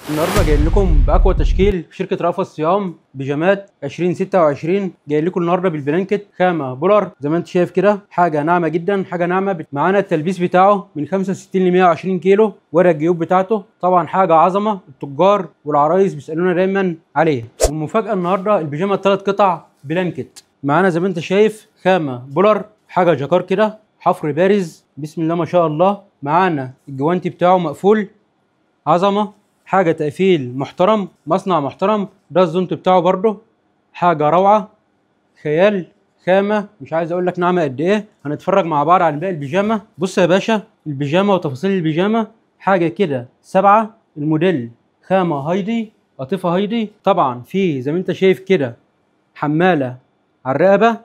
النهارده جاي لكم باقوى تشكيل في شركه رأفت صيام بيجامات 2026. جاي لكم النهارده بالبلانكت خامه بولر زي ما انت شايف كده، حاجه ناعمه جدا، حاجه ناعمه. معانا التلبيس بتاعه من 65 ل 120 كيلو، ورق الجيوب بتاعته طبعا حاجه عظمه. التجار والعرايس بيسالونا دايما عليه. والمفاجاه النهارده البيجامه 3 قطع بلانكت معانا زي ما انت شايف، خامه بولر، حاجه جاكار كده، حفر بارز بسم الله ما شاء الله. معانا الجوانتي بتاعه مقفول، عظمه، حاجه تقفيل محترم، مصنع محترم. ده الزونت بتاعه برضه حاجه روعه، خيال، خامه مش عايز اقول لك ناعمه قد ايه. هنتفرج مع بعض على باقي البيجامه. بص يا باشا، البيجامه وتفاصيل البيجامه حاجه كده 7. الموديل خامه هايدي، قطيفه هايدي. طبعا في زي ما انت شايف كده حماله على الرقبه،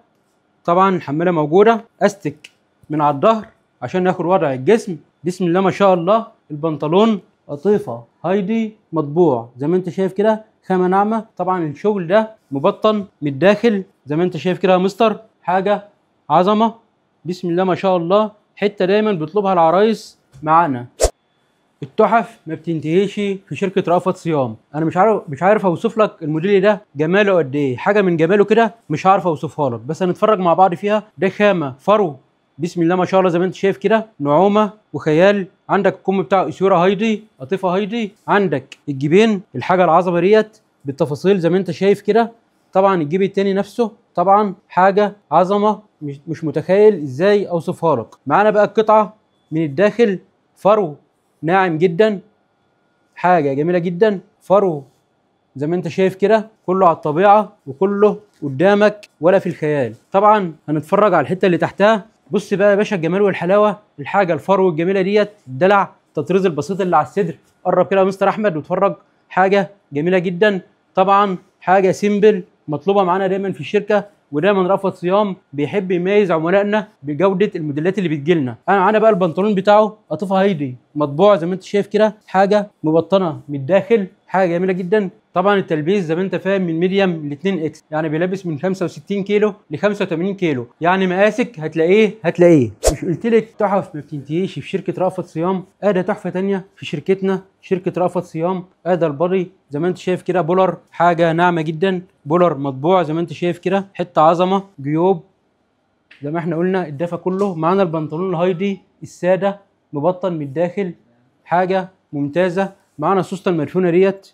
طبعا الحماله موجوده، استك من على الظهر عشان ناخد وضع الجسم. بسم الله ما شاء الله. البنطلون قطيفه هايدي مطبوع زي ما انت شايف كده، خامه ناعمه. طبعا الشغل ده مبطن من الداخل زي ما انت شايف كده يا مستر، حاجه عظمه بسم الله ما شاء الله. حته دايما بيطلبها العرايس معانا. التحف ما بتنتهيش في شركه رأفت صيام. انا مش عارف اوصف لك الموديل ده جماله قد ايه، حاجه من جماله كده مش عارف اوصفها لك، بس هنتفرج مع بعض فيها. ده خامه فرو بسم الله ما شاء الله زي ما انت شايف كده، نعومه وخيال. عندك الكم بتاعه اسيوره هايدي، قطيفه هايدي. عندك الجيبين، الحاجه العظمه ديت بالتفاصيل زي ما انت شايف كده. طبعا الجيب التاني نفسه طبعا حاجه عظمه، مش متخيل ازاي اوصفها لك. معانا بقى القطعه من الداخل، فرو ناعم جدا، حاجه جميله جدا. فرو زي ما انت شايف كده كله على الطبيعه وكله قدامك ولا في الخيال. طبعا هنتفرج على الحته اللي تحتها. بص بقى يا باشا الجمال والحلاوه، الحاجه الفرو الجميله ديت، الدلع، التطريز البسيط اللي على الصدر. قرب كده يا مستر احمد واتفرج، حاجه جميله جدا. طبعا حاجه سيمبل مطلوبه معانا دايما في الشركه، ودايما رأفت صيام بيحب يميز عملائنا بجوده الموديلات اللي بتجيلنا. انا معانا بقى البنطلون بتاعه قطيفه هايدي مطبوع زي ما انت شايف كده، حاجه مبطنه من الداخل، حاجه جميله جدا. طبعا التلبيس زي ما انت فاهم من ميديم ل 2 اكس، يعني بيلبس من 65 كيلو ل 85 كيلو، يعني مقاسك هتلاقيه. مش قلت لك تحف ما بتنتهيش في شركه رأفت صيام؟ ادي تحفه تانيه في شركتنا، شركه رأفت صيام. ادي البادي زي ما انت شايف كده بولر، حاجه ناعمه جدا، بولر مطبوع زي ما انت شايف كده، حته عظمه، جيوب زي ما احنا قلنا، الدفا كله. معانا البنطلون الهايدي الساده مبطن من الداخل، حاجه ممتازه. معانا السوسته المدفونه ديت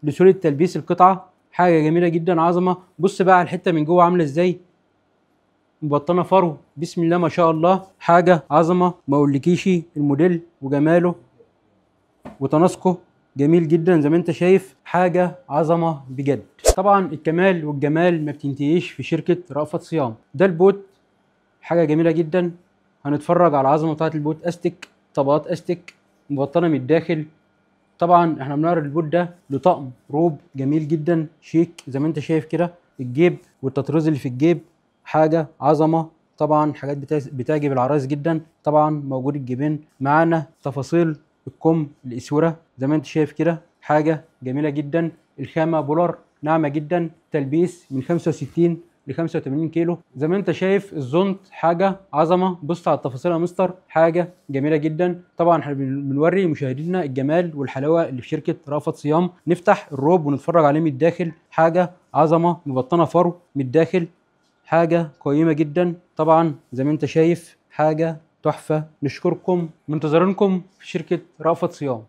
لسهوله تلبيس القطعه، حاجه جميله جدا، عظمه. بص بقى على الحته من جوه عامله ازاي، مبطنه فرو بسم الله ما شاء الله، حاجه عظمه. ما اقولكيش الموديل وجماله وتناسقه جميل جدا زي ما انت شايف، حاجه عظمه بجد. طبعا الكمال والجمال ما بتنتهيش في شركه رأفت صيام. ده البوت حاجه جميله جدا. هنتفرج على العظمه بتاعت البوت، استك، طبقات استك مبطنه من الداخل. طبعا احنا بنعرض البوت ده لطقم روب جميل جدا شيك زي ما انت شايف كده. الجيب والتطريز اللي في الجيب حاجه عظمه، طبعا حاجات بتعجب العرايس جدا. طبعا موجود الجيبين معانا، تفاصيل الكم الاسوره زي ما انت شايف كده، حاجه جميله جدا. الخامه بولر ناعمه جدا، تلبيس من 65 ل 85 كيلو زي ما انت شايف. الزونت حاجه عظمه. بص على التفاصيل يا مستر، حاجه جميله جدا. طبعا احنا بنوري مشاهدينا الجمال والحلاوه اللي في شركه رأفت صيام. نفتح الروب ونتفرج عليه من الداخل، حاجه عظمه، مبطنه فرو من الداخل، حاجه قيمه جدا. طبعا زي ما انت شايف حاجه تحفه. نشكركم، منتظرينكم في شركه رأفت صيام.